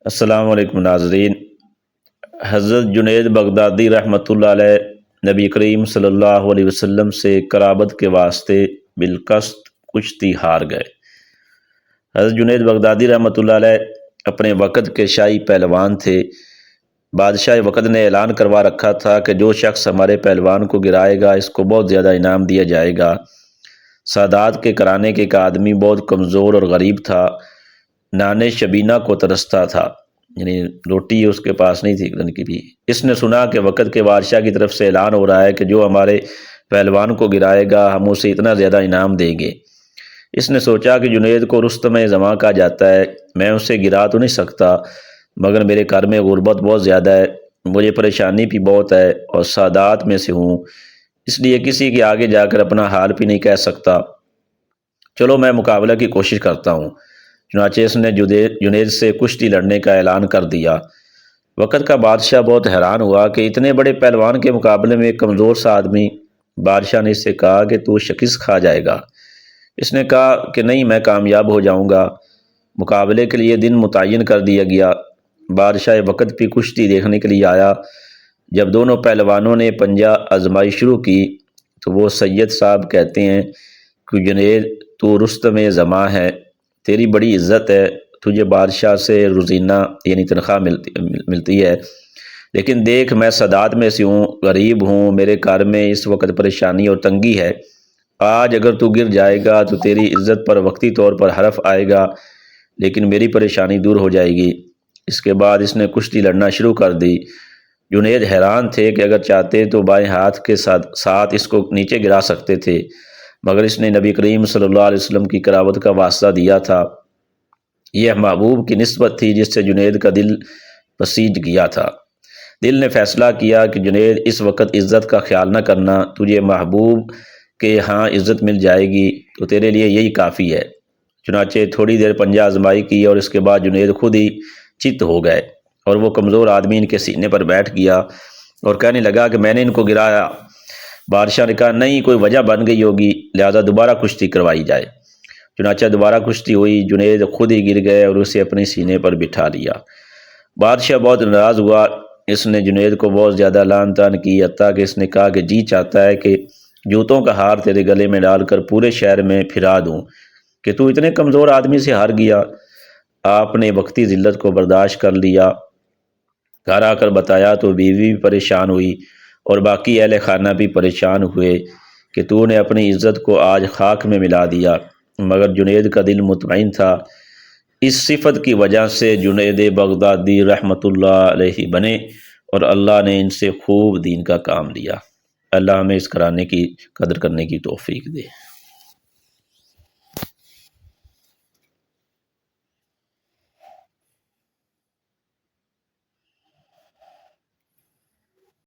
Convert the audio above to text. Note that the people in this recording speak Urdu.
السلام علیکم ناظرین۔ حضرت جنید بغدادی رحمۃ اللہ علیہ نبی کریم صلی اللہ علیہ وسلم سے قرابت کے واسطے بالقصد کشتی ہار گئے۔ حضرت جنید بغدادی رحمۃ اللہ علیہ اپنے وقت کے شاہی پہلوان تھے۔ بادشاہ وقت نے اعلان کروا رکھا تھا کہ جو شخص ہمارے پہلوان کو گرائے گا اس کو بہت زیادہ انعام دیا جائے گا۔ سادات کے گھرانے کے ایک آدمی بہت کمزور اور غریب تھا، نان شبینہ کو ترستا تھا، یعنی روٹی اس کے پاس نہیں تھی دن کی بھی۔ اس نے سنا کہ وقت کے بادشاہ کی طرف سے اعلان ہو رہا ہے کہ جو ہمارے پہلوان کو گرائے گا ہم اسے اتنا زیادہ انعام دیں گے۔ اس نے سوچا کہ جنید کو رستم زماں کہا جاتا ہے، میں اسے گرا تو نہیں سکتا، مگر میرے گھر میں غربت بہت زیادہ ہے، مجھے پریشانی بھی بہت ہے اور سادات میں سے ہوں، اس لیے کسی کے آگے جا کر اپنا حال بھی نہیں کہہ سکتا۔ چلو میں مقابلہ کی کوشش کرتا ہوں۔ چنانچہ اس نے جنید سے کشتی لڑنے کا اعلان کر دیا۔ وقت کا بادشاہ بہت حیران ہوا کہ اتنے بڑے پہلوان کے مقابلے میں ایک کمزور سا آدمی۔ بادشاہ نے اس سے کہا کہ تو شکست کھا جائے گا۔ اس نے کہا کہ نہیں، میں کامیاب ہو جاؤں گا۔ مقابلے کے لیے دن متعین کر دیا گیا۔ بادشاہ وقت بھی کشتی دیکھنے کے لیے آیا۔ جب دونوں پہلوانوں نے پنجہ آزمائی شروع کی تو وہ سید صاحب کہتے ہیں کہ جنید تو رستم زماں ہے، تیری بڑی عزت ہے، تجھے بادشاہ سے روزینہ یعنی تنخواہ ملتی ہے، لیکن دیکھ میں سادات میں سے ہوں، غریب ہوں، میرے گھر میں اس وقت پریشانی اور تنگی ہے۔ آج اگر تو گر جائے گا تو تیری عزت پر وقتی طور پر حرف آئے گا، لیکن میری پریشانی دور ہو جائے گی۔ اس کے بعد اس نے کشتی لڑنا شروع کر دی۔ جنید حیران تھے کہ اگر چاہتے تو بائیں ہاتھ کے ساتھ اس کو نیچے گرا سکتے تھے، مگر اس نے نبی کریم صلی اللہ علیہ وسلم کی قرابت کا واسطہ دیا تھا۔ یہ محبوب کی نسبت تھی جس سے جنید کا دل بسیج گیا تھا۔ دل نے فیصلہ کیا کہ جنید اس وقت عزت کا خیال نہ کرنا، تجھے محبوب کے ہاں عزت مل جائے گی تو تیرے لیے یہی کافی ہے۔ چنانچہ تھوڑی دیر پنجہ آزمائی کی اور اس کے بعد جنید خود ہی چت ہو گئے اور وہ کمزور آدمی ان کے سینے پر بیٹھ گیا اور کہنے لگا کہ میں نے ان کو گرایا۔ بادشاہ نے کہا نہیں، کوئی وجہ بن گئی ہوگی، لہذا دوبارہ کشتی کروائی جائے۔ چنانچہ دوبارہ کشتی ہوئی، جنید خود ہی گر گئے اور اسے اپنے سینے پر بٹھا لیا۔ بادشاہ بہت ناراض ہوا، اس نے جنید کو بہت زیادہ لعن طعن کی، حتیٰ کہ اس نے کہا کہ جی چاہتا ہے کہ جوتوں کا ہار تیرے گلے میں ڈال کر پورے شہر میں پھرا دوں کہ تو اتنے کمزور آدمی سے ہار گیا۔ آپ نے وقتی ذلت کو برداشت کر لیا۔ گھر آ کر بتایا تو بیوی بھی پریشان ہوئی اور باقی اہل خانہ بھی پریشان ہوئے کہ تو نے اپنی عزت کو آج خاک میں ملا دیا، مگر جنید کا دل مطمئن تھا۔ اس صفت کی وجہ سے جنید بغدادی رحمۃ اللہ علیہ بنے اور اللہ نے ان سے خوب دین کا کام لیا۔ اللہ ہمیں اس کرانے کی قدر کرنے کی توفیق دے۔